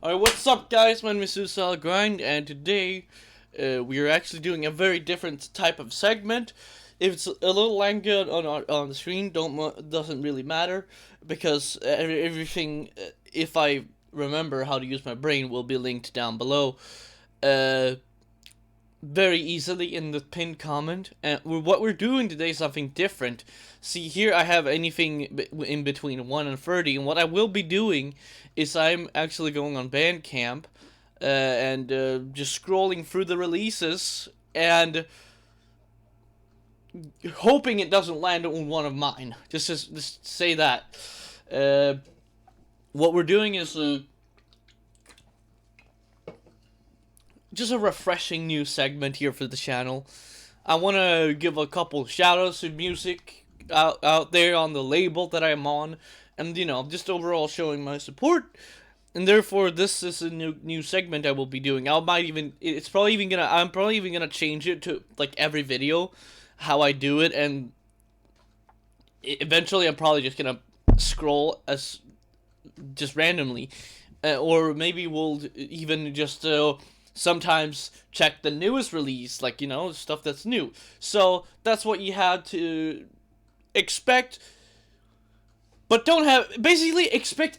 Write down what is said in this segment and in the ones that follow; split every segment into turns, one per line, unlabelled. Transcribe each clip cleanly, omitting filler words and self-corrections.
Alright, what's up guys, my name is Suicide Grind, and today we are actually doing a very different type of segment. If it's a little longer on the screen, doesn't really matter, because everything, if I remember how to use my brain, will be linked down below very easily in the pinned comment. And what we're doing today is something different. See, here I have anything in between 1 and 30, and what I will be doing is I'm actually going on Bandcamp and just scrolling through the releases and hoping it doesn't land on one of mine. Just say that. What we're doing is just a refreshing new segment here for the channel. I want to give a couple shoutouts to music out there on the label that I'm on, and just overall showing my support. And therefore, this is a new segment I will be doing. I'm probably even gonna change it to like every video, how I do it, and eventually I'm probably just gonna scroll as just randomly, or maybe we'll even just sometimes check the newest release, like, stuff that's new. So that's what you had to expect, but basically expect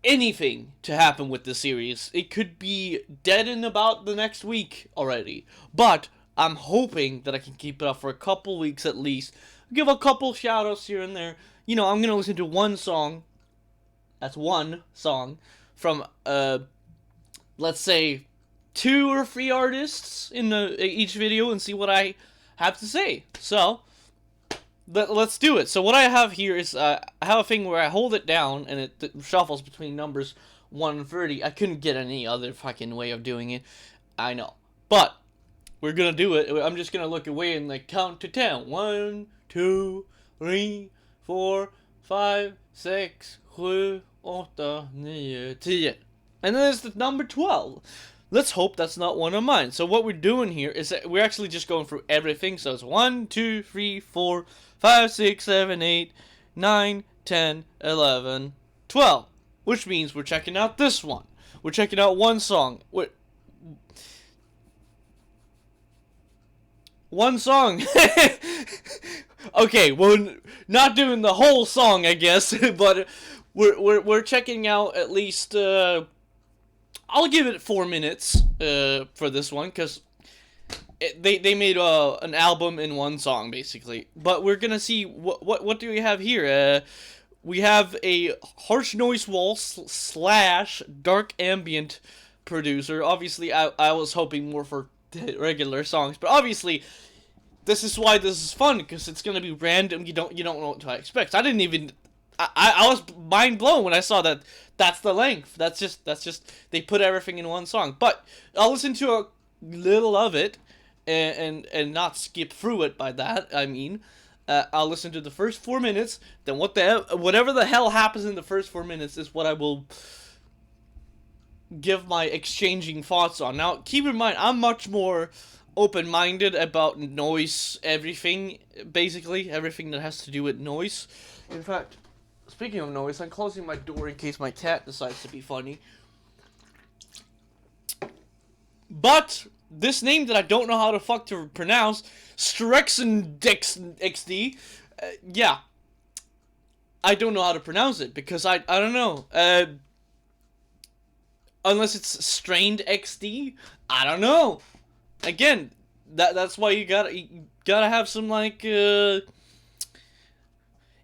anything to happen with the series. It could be dead in about the next week already, but I'm hoping that I can keep it up for a couple weeks at least. Give a couple shoutouts here and there. I'm gonna listen to one song. That's one song from let's say 2 or 3 artists in each video and see what I have to say. So let's do it. So what I have here is I have a thing where I hold it down and it shuffles between numbers 1 and 30. I couldn't get any other fucking way of doing it. I know, but we're gonna do it. I'm just gonna look away and like count to 10. 1, 2, 3, 4, 5, 6, 7, 8, 9, 10. And then there's the number 12. Let's hope that's not one of mine. So what we're doing here is that we're actually just going through everything. So it's 1, 2, 3, 4, 5, 6, 7, 8, 9, 10, 11, 12. Which means we're checking out this one. We're checking out one song. One song. Okay, well, not doing the whole song, I guess, but we're checking out at least. I'll give it 4 minutes for this one, because they made an album in one song, basically. But we're gonna see what do we have here. We have a harsh noise wall / dark ambient producer. Obviously, I was hoping more for regular songs, but obviously this is why this is fun, because it's gonna be random. You don't know what to expect. I didn't even. I was mind blown when I saw that. That's the length. That's just they put everything in one song. But I'll listen to a little of it and not skip through it. By that I mean, I'll listen to the first 4 minutes. Then whatever the hell happens in the first 4 minutes is what I will give my exchanging thoughts on. Now, keep in mind, I'm much more open-minded about noise. Basically everything that has to do with noise. In fact, speaking of noise, I'm closing my door in case my cat decides to be funny. But this name that I don't know how the fuck to pronounce, Strexendex XD, yeah, I don't know how to pronounce it, because I don't know. Unless it's Strained XD, I don't know. Again, that's why you gotta have some like.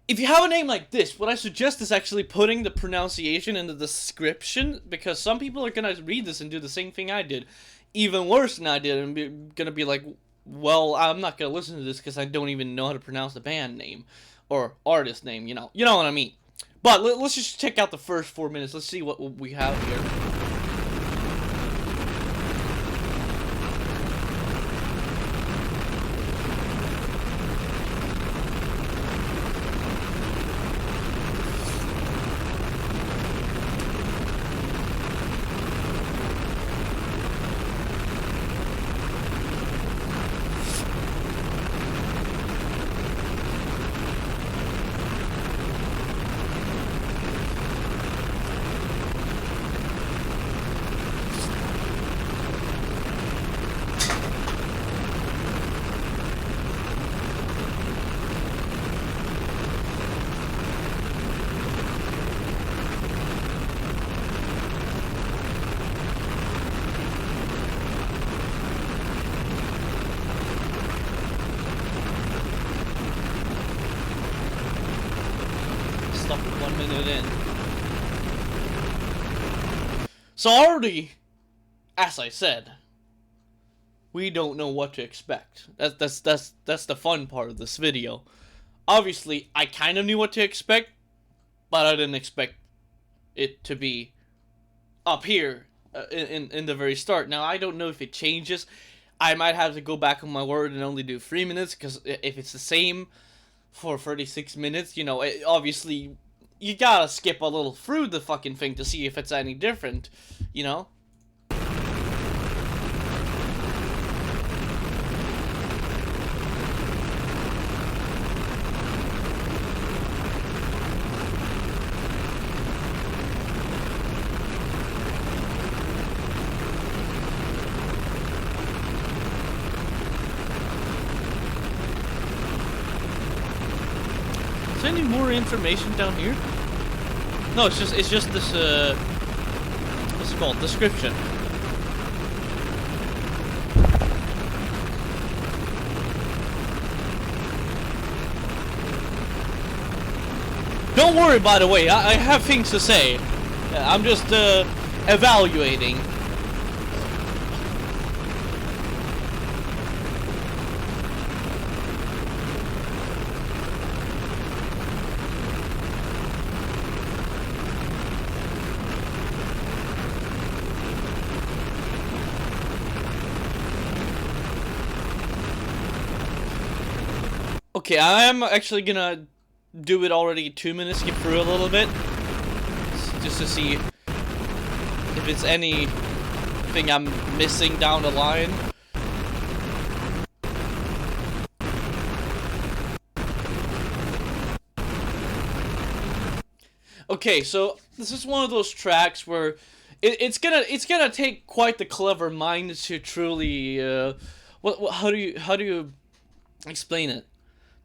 If you have a name like this, what I suggest is actually putting the pronunciation in the description, because some people are gonna read this and do the same thing I did, even worse than I did, and gonna be like, well, I'm not gonna listen to this because I don't even know how to pronounce the band name or artist name. You know what I mean. But let's just check out the first 4 minutes. Let's see what we have here. So already, as I said, we don't know what to expect. That's the fun part of this video. Obviously, I kind of knew what to expect, but I didn't expect it to be up here in the very start. Now, I don't know if it changes. I might have to go back on my word and only do 3 minutes, because if it's the same for 36 minutes, you know, obviously, you gotta skip a little through the fucking thing to see if it's any different, you know? Is there any more information down here? No, it's just this what's it called? Description. Don't worry, by the way, I have things to say. I'm just evaluating. Okay, I am actually gonna do it already 2 minutes, skip through a little bit, just to see if it's anything I'm missing down the line. Okay, so this is one of those tracks where it's gonna take quite the clever mind to truly how do you explain it?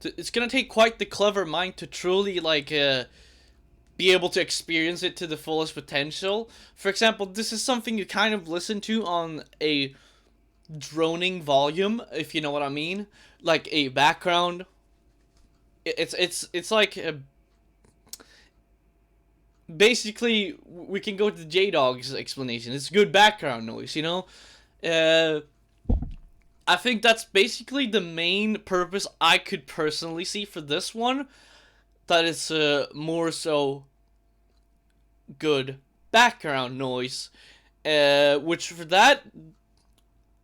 It's gonna take quite the clever mind to truly like be able to experience it to the fullest potential. For example, this is something you kind of listen to on a droning volume, if you know what I mean, like a background. It's like basically we can go to J-Dog's explanation. It's good background noise, you know. I think that's basically the main purpose I could personally see for this one. That it's more so good background noise. Which for that,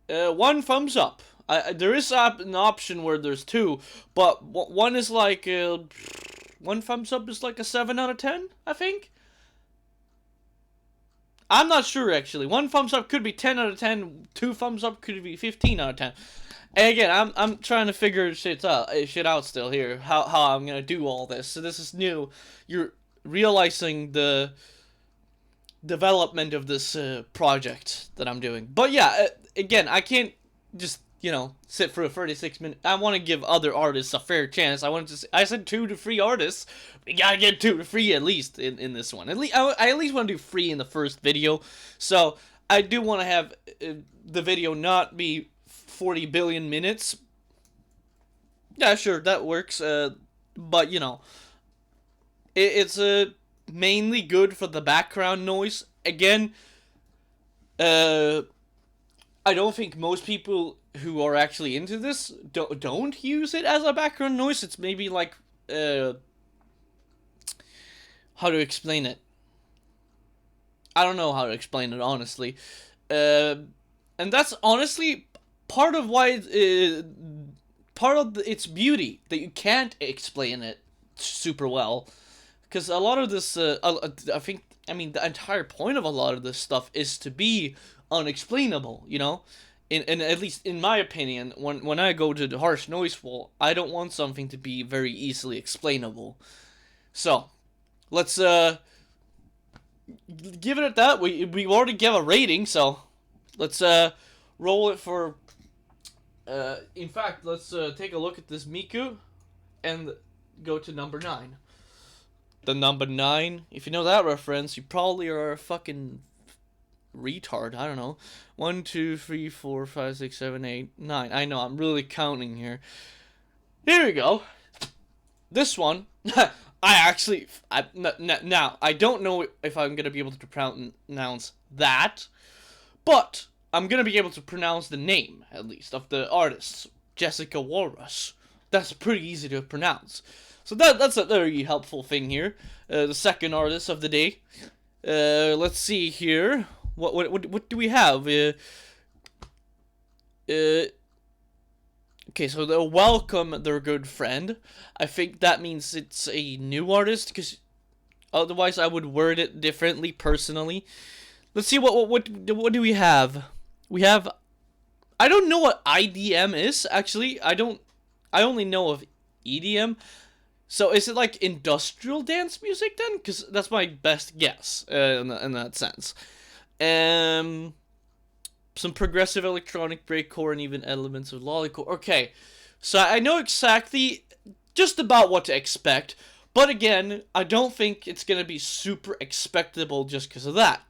1 thumbs up. There is an option where there's 2, but one is like 1 thumbs up is like a 7 out of 10, I think. I'm not sure, actually. 1 thumbs up could be 10 out of 10. 2 thumbs up could be 15 out of 10. And again, I'm trying to figure shit out still here. How I'm gonna do all this. So this is new. You're realizing the development of this project that I'm doing. But yeah, again, I can't just, you know, sit for a 36-minute. I want to give other artists a fair chance. I said 2 to 3 artists. We gotta get 2 to 3 at least in this one. I at least want to do 3 in the first video. So I do want to have the video not be 40 billion minutes. Yeah, sure, that works. But you know, it's mainly good for the background noise. Again, I don't think most people who are actually into this don't use it as a background noise. It's maybe like how to explain it. I don't know how to explain it, honestly. And that's honestly part of why part of its beauty, that you can't explain it super well. Because a lot of this, I mean, the entire point of a lot of this stuff is to be unexplainable, you know? And at least in my opinion, when I go to the harsh noise wall, I don't want something to be very easily explainable. So, let's give it at that. We already gave a rating, so let's roll it for. In fact, let's take a look at this Miku and go to number 9. The number 9, if you know that reference, you probably are a fucking retard. I don't know. 1, 2, 3, 4, 5, 6, 7, 8, 9. I know, I'm really counting here. Here we go. This one, Now I don't know if I'm gonna be able to pronounce that, but I'm gonna be able to pronounce the name at least of the artist, Jessica Walrus. That's pretty easy to pronounce, so that's a very helpful thing here. The second artist of the day. Let's see here. What do we have? Okay, so they'll welcome their good friend. I think that means it's a new artist, because otherwise I would word it differently personally. Let's see what do we have? We have, I don't know what IDM is actually. I only know of EDM. So is it like industrial dance music then? Because that's my best guess in that sense. Some progressive electronic breakcore and even elements of lollycore. Okay, so I know exactly just about what to expect, but again, I don't think it's gonna be super expectable just because of that.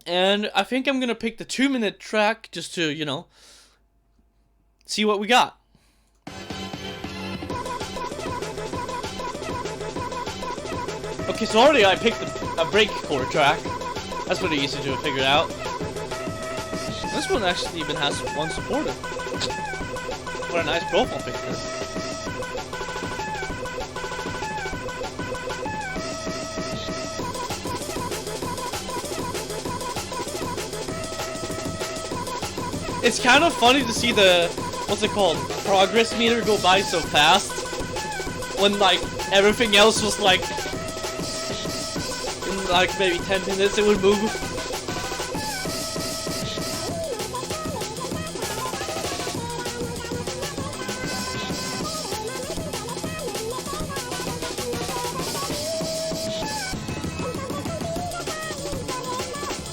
And I think I'm gonna pick the 2-minute track just to, you know, see what we got. Okay, so already I picked a breakcore track. That's pretty easy to figure out. This one actually even has one supporter. What a nice profile picture. It's kind of funny to see the, what's it called, progress meter go by so fast. When like everything else was like, in like maybe 10 minutes it would move.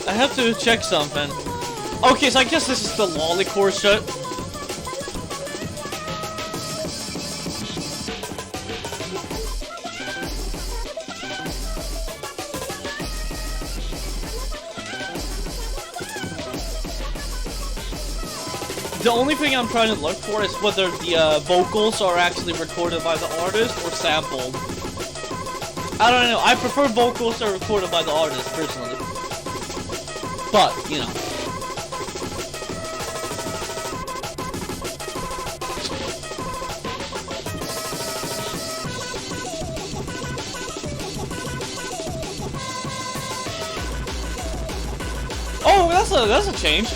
I have to check something. Okay, so I guess this is the lollycore shit. The only thing I'm trying to look for is whether the vocals are actually recorded by the artist or sampled. I don't know. I prefer vocals that are recorded by the artist, personally. But, you know. Oh, that's a change.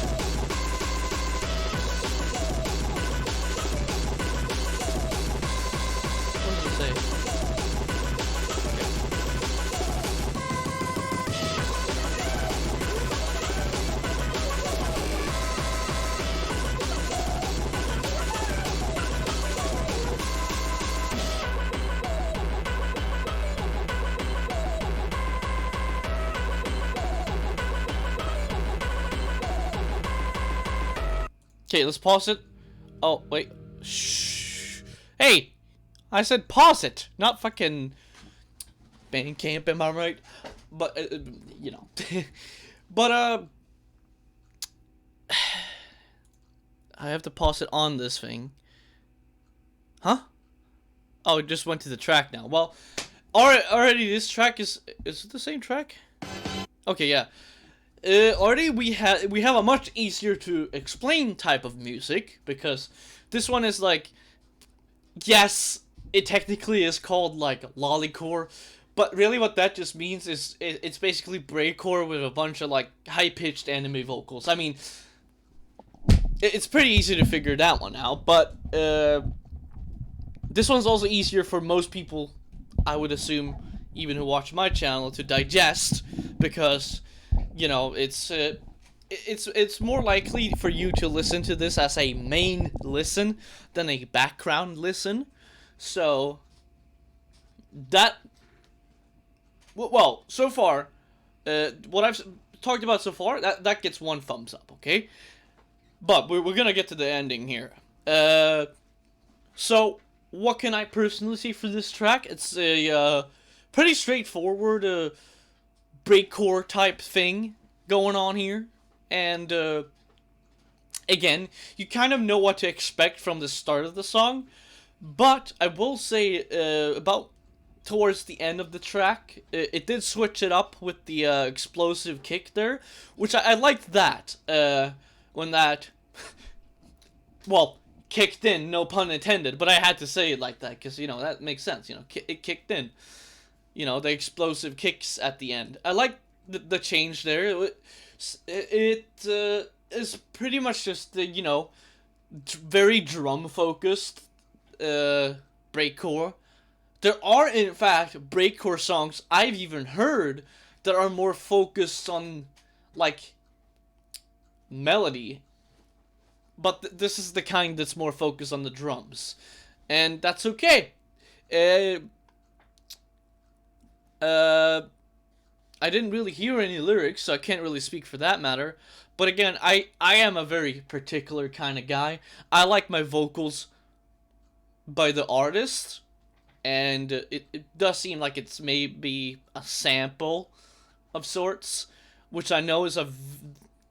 What does it say? Okay, let's pause it. Oh, wait. Shh. Hey! I said pause it, not fucking band camp, am I right? But, you know. But, I have to pause it on this thing. Huh? Oh, it just went to the track now. Well, already this track is it the same track? Okay, yeah. Already we have a much easier to explain type of music, because this one is like, yes, it technically is called like lollycore, but really what that just means is it's basically breakcore with a bunch of like high-pitched anime vocals. I mean, it's pretty easy to figure that one out, but this one's also easier for most people, I would assume, even who watch my channel, to digest, because, you know, it's more likely for you to listen to this as a main listen than a background listen. So that, well, so far, what I've talked about so far, that gets 1 thumbs up, okay? But we're gonna get to the ending here. So what can I personally see for this track? It's a pretty straightforward breakcore type thing going on here, and again, you kind of know what to expect from the start of the song, But I will say about towards the end of the track, it did switch it up with the explosive kick there, which I liked that. When that, well, kicked in, no pun intended, but I had to say it like that because, you know, that makes sense. You know, it kicked in. You know, the explosive kicks at the end. I like the change there. It is pretty much just, you know, very drum focused breakcore. There are, in fact, breakcore songs I've even heard that are more focused on, like, melody. But this is the kind that's more focused on the drums. And that's okay. I didn't really hear any lyrics, so I can't really speak for that matter. But again, I am a very particular kind of guy. I like my vocals by the artist, and it does seem like it's maybe a sample of sorts, which I know is a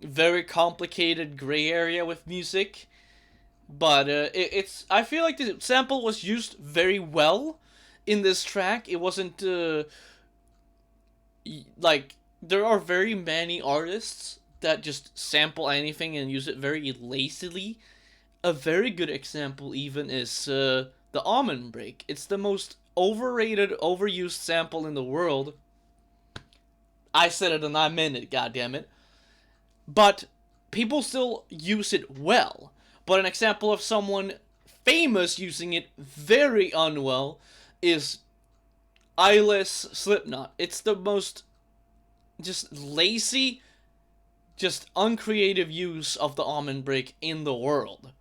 very complicated gray area with music. But it's I feel like the sample was used very well in this track. It wasn't like there are very many artists that just sample anything and use it very lazily. A very good example even is the almond break. It's the most overrated, overused sample in the world. I said it and I meant it, goddammit. But people still use it well. But an example of someone famous using it very unwell is Eyeless Slipknot. It's the most just lazy, just uncreative use of the almond break in the world.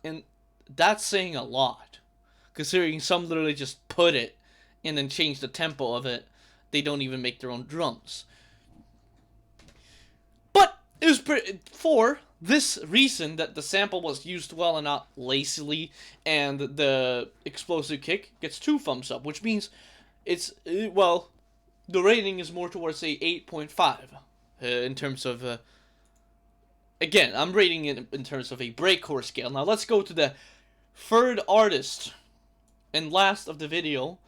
And that's saying a lot, considering some literally just put it and then change the tempo of it. They don't even make their own drums. But it was for this reason that the sample was used well and not lazily, and the explosive kick gets 2 thumbs up, which means it's, well, the rating is more towards a 8.5 in terms of, again, I'm rating it in terms of a breakcore scale. Now let's go to the third artist and last of the video.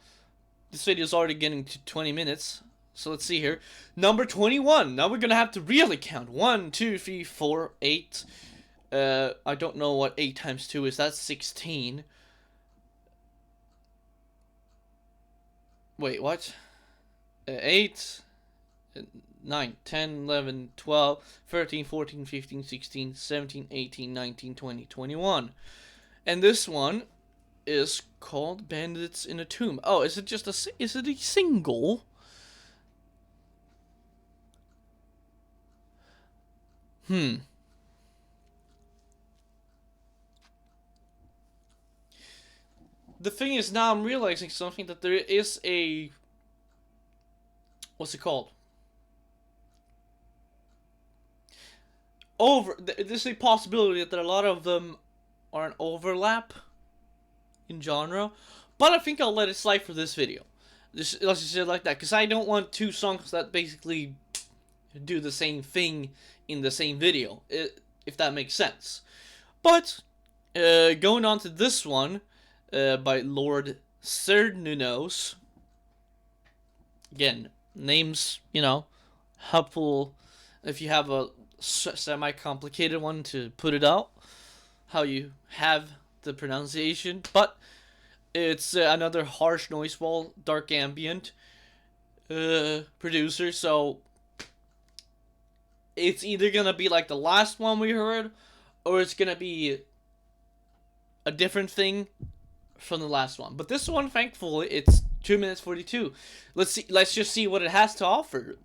This video is already getting to 20 minutes. So let's see here. Number 21. Now we're going to have to really count. 1, 2, 3, 4, 8. I don't know what 8 times 2 is. That's 16. Wait, what? 8, 9, 10, 11, 12, 13, 14, 15, 16, 17, 18, 19, 20, 21. And this one is called Bandits in a Tomb. Oh, is it just is it a single? The thing is, now I'm realizing something, that there is a... What's it called? There's a possibility that a lot of them are an overlap in genre. But I think I'll let it slide for this video. Let's just say it like that. Because I don't want 2 songs that basically do the same thing in the same video, if that makes sense. But going on to this one by Lord Cernunos. Again, names, you know, helpful if you have a semi-complicated one to put it out how you have the pronunciation. But it's another harsh noise wall, dark ambient producer, so it's either gonna be like the last one we heard, or it's gonna be a different thing from the last one. But this one, thankfully, it's 2 minutes 42. Let's just see what it has to offer.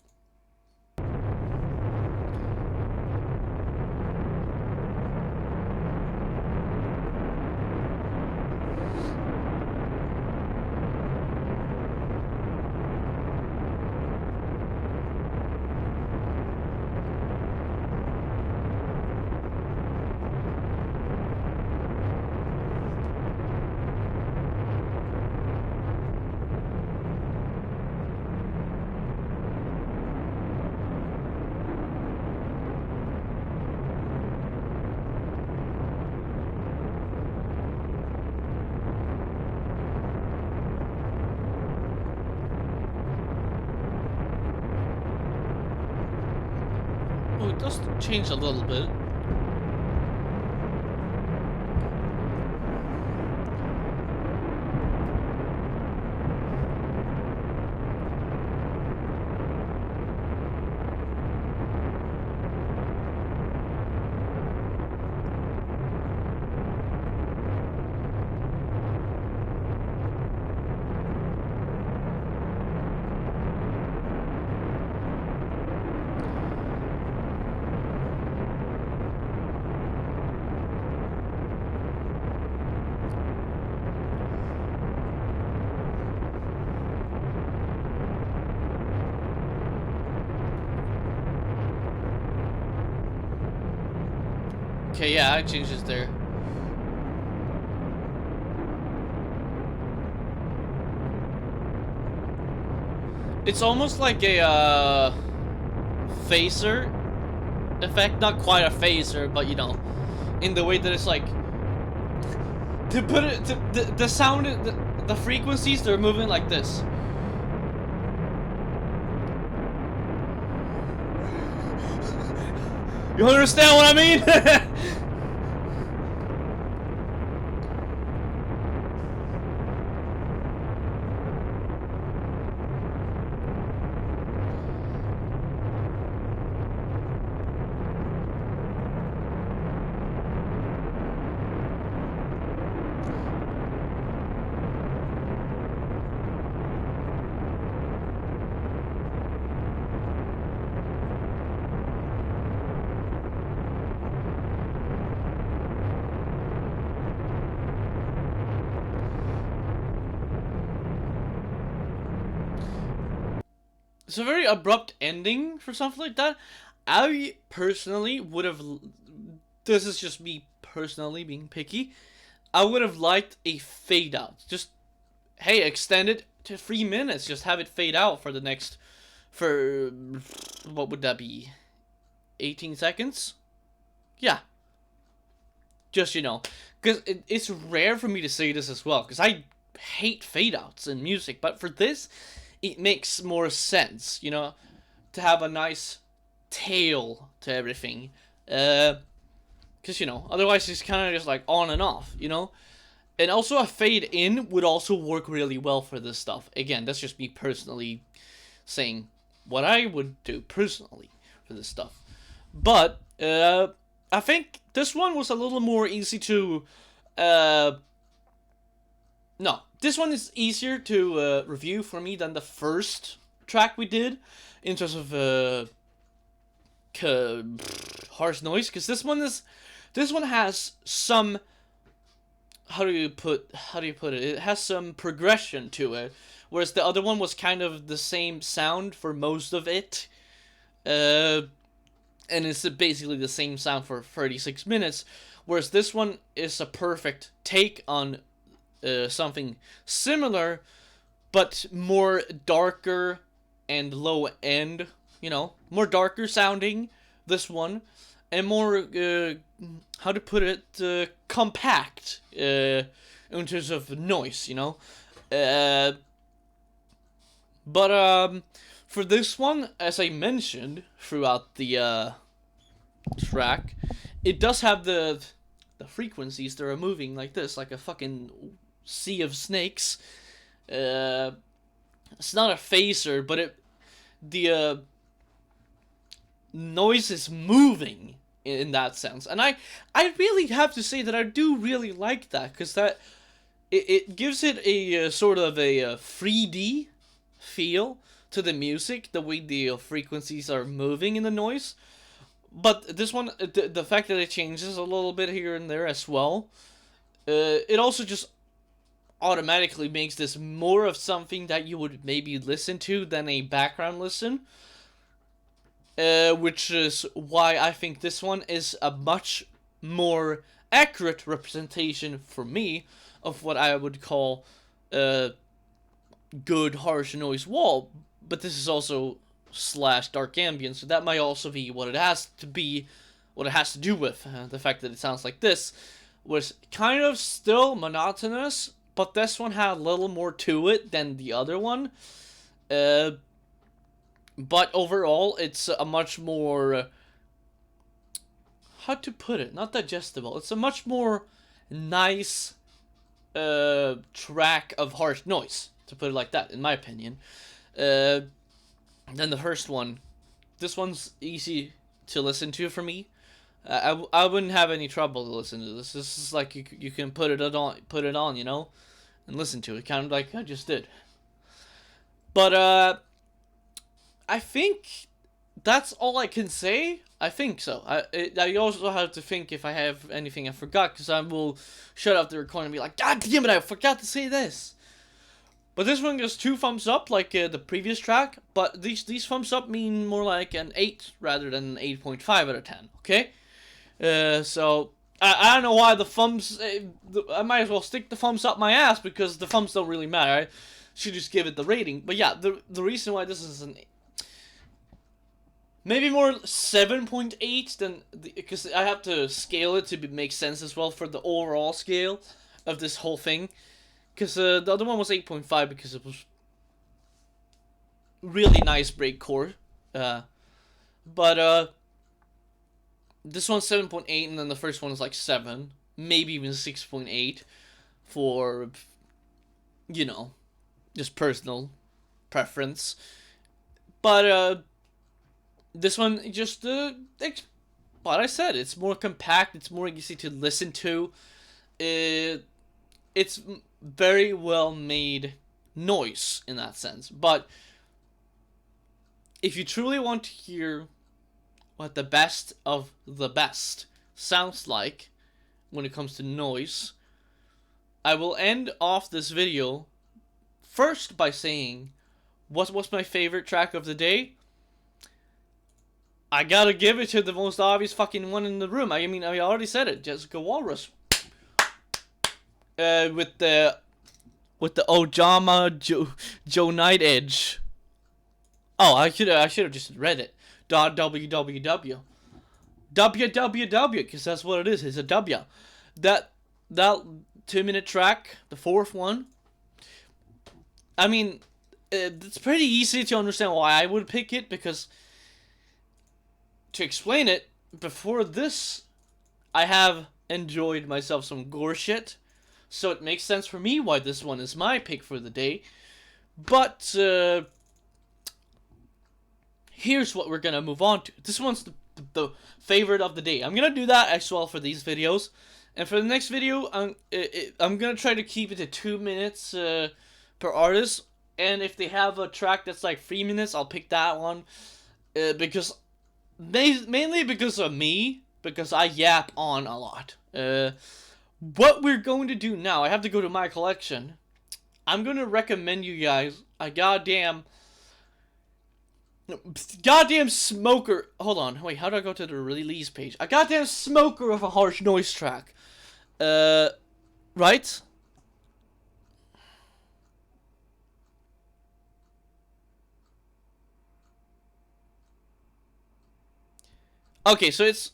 Oh, it does change a little bit. Okay, yeah, it changes there. It's almost like a phaser effect. Not quite a phaser, but you know, in the way that it's like, to put it, the sound, the frequencies, they're moving like this. You understand what I mean? It's a very abrupt ending for something like that. I personally would have. This is just me personally being picky. I would have liked a fade out. Just, hey, extend it to 3 minutes. Just have it fade out for the next. For. What would that be? 18 seconds? Yeah. Just, you know. Because it's rare for me to say this as well. Because I hate fade outs in music. But for this, it makes more sense, you know, to have a nice tail to everything. Because, you know, otherwise it's kind of just like on and off, you know. And also a fade in would also work really well for this stuff. Again, that's just me personally saying what I would do personally for this stuff. But I think this one was a little more easy to... No, this one is easier to review for me than the first track we did in terms of harsh noise, because this one has some, how do you put it? It has some progression to it, whereas the other one was kind of the same sound for most of it, and it's basically the same sound for 36 minutes, whereas this one is a perfect take on something similar, but more darker and low end, you know, more darker sounding, this one, and more, how to put it, compact, in terms of noise, you know, but, for this one, as I mentioned throughout the, track, it does have the frequencies that are moving like this, like a fucking sea of snakes. It's not a phaser, but the noise is moving in that sense, and I really have to say that I do really like that, because that it gives it a sort of a 3D feel to the music, the way the frequencies are moving in the noise. But this one, the fact that it changes a little bit here and there as well, it also just automatically makes this more of something that you would maybe listen to than a background listen. Which is why I think this one is a much more accurate representation for me of what I would call good harsh noise wall. But this is also / dark ambient, so that might also be what it has to be, what it has to do with the fact that it sounds like this was kind of still monotonous, but this one had a little more to it than the other one. But overall, it's a much more how to put it? Not digestible. It's a much more nice track of harsh noise, to put it like that, in my opinion. Then the first one. This one's easy to listen to for me. I wouldn't have any trouble to listen to this. This is like you can put it on, you know, and listen to it, kind of like I just did. But I think that's all I can say. I think so. I also have to think if I have anything I forgot, because I will shut off the recording and be like, God damn it, I forgot to say this. But this one gets 2 thumbs up, like the previous track. But these thumbs up mean more like an 8 rather than an 8.5 out of 10. Okay. So I don't know why the thumbs. I might as well stick the thumbs up my ass, because the thumbs don't really matter. I should just give it the rating. But yeah, the reason why this is an maybe more 7.8 than because I have to scale it to make sense as well for the overall scale of this whole thing. Because the other one was 8.5 because it was really nice breakcore. But this one's 7.8, and then the first one is like 7, maybe even 6.8 for, you know, just personal preference. But this one just what I said, it's more compact, it's more easy to listen to. It's very well made noise in that sense. But if you truly want to hear what the best of the best sounds like when it comes to noise, I will end off this video first by saying what's my favorite track of the day. I gotta give it to the most obvious fucking one in the room. I mean, I already said it, Jessica Walrus. With the Ojama Joe Night Edge. Oh, I should have just read it. .www. Because that's what it is. It's a W. That 2-minute track, the fourth one. I mean, it's pretty easy to understand why I would pick it, because to explain it, before this, I have enjoyed myself some gore shit. So it makes sense for me why this one is my pick for the day. But here's what we're going to move on to. This one's the favorite of the day. I'm going to do that as well for these videos. And for the next video, I'm going to try to keep it to 2 minutes per artist. And if they have a track that's like 3 minutes, I'll pick that one. Because mainly because of me. Because I yap on a lot. What we're going to do now, I have to go to my collection. I'm going to recommend you guys a goddamn smoker. Hold on, wait, how do I go to the release page? A goddamn smoker of a harsh noise track. Right? Okay, so it's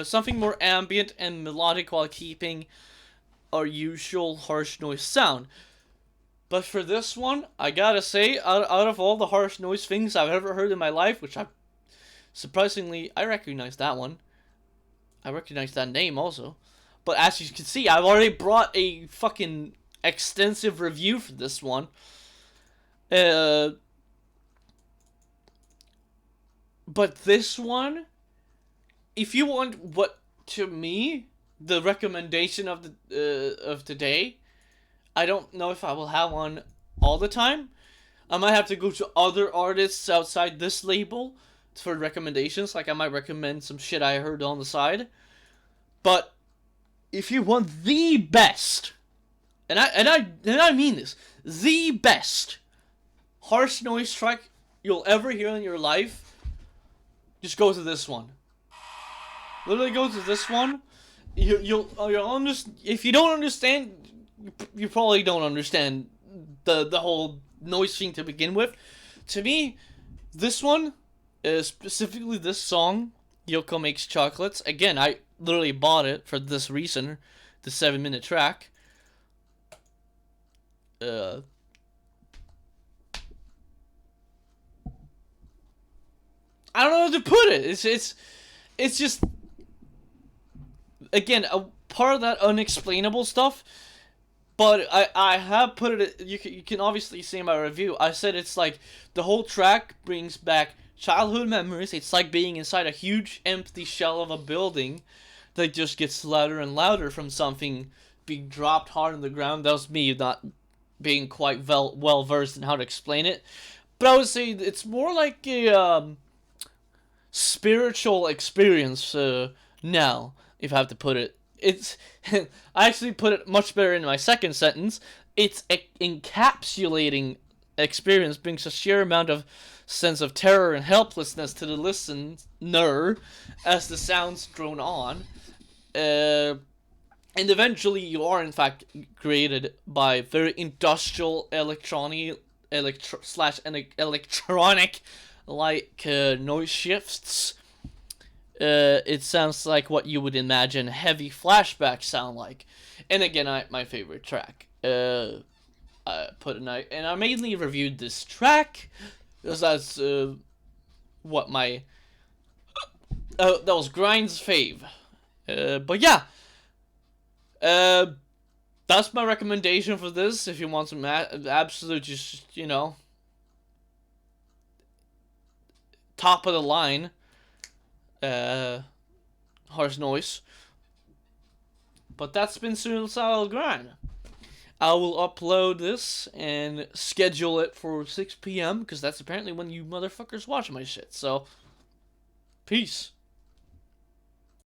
something more ambient and melodic while keeping our usual harsh noise sound. But for this one, I gotta say, out of all the harsh noise things I've ever heard in my life, which surprisingly, I recognize that one. I recognize that name also. But as you can see, I've already brought a fucking extensive review for this one. But this one, if you want what, to me, the recommendation of today, I don't know if I will have one all the time. I might have to go to other artists outside this label for recommendations. Like I might recommend some shit I heard on the side. But if you want the best, and I mean this, the best harsh noise track you'll ever hear in your life, just go to this one. Literally go to this one. You'll understand. If you don't understand, you probably don't understand the whole noise thing to begin with. To me, this one, specifically this song, Yoko Makes Chocolates. Again, I literally bought it for this reason, the 7-minute track. I don't know how to put it. It's just again, a part of that unexplainable stuff. But I have put it. You can obviously see in my review. I said it's like the whole track brings back childhood memories. It's like being inside a huge empty shell of a building that just gets louder and louder from something being dropped hard on the ground. That was me not being quite well versed in how to explain it. But I would say it's more like a spiritual experience now, if I have to put it. It's I actually put it much better in my second sentence. It's encapsulating experience brings a sheer amount of sense of terror and helplessness to the listener as the sounds drone on. And eventually you are in fact created by very industrial electronic like noise shifts. It sounds like what you would imagine heavy flashbacks sound like. And again, my favorite track. I put a night, and I mainly reviewed this track because that's what my that was Grind's fave. But yeah, that's my recommendation for this. If you want some absolute, just top of the line, harsh noise. But that's been Suicidal Grind. I will upload this and schedule it for 6 p.m. because that's apparently when you motherfuckers watch my shit. So, peace.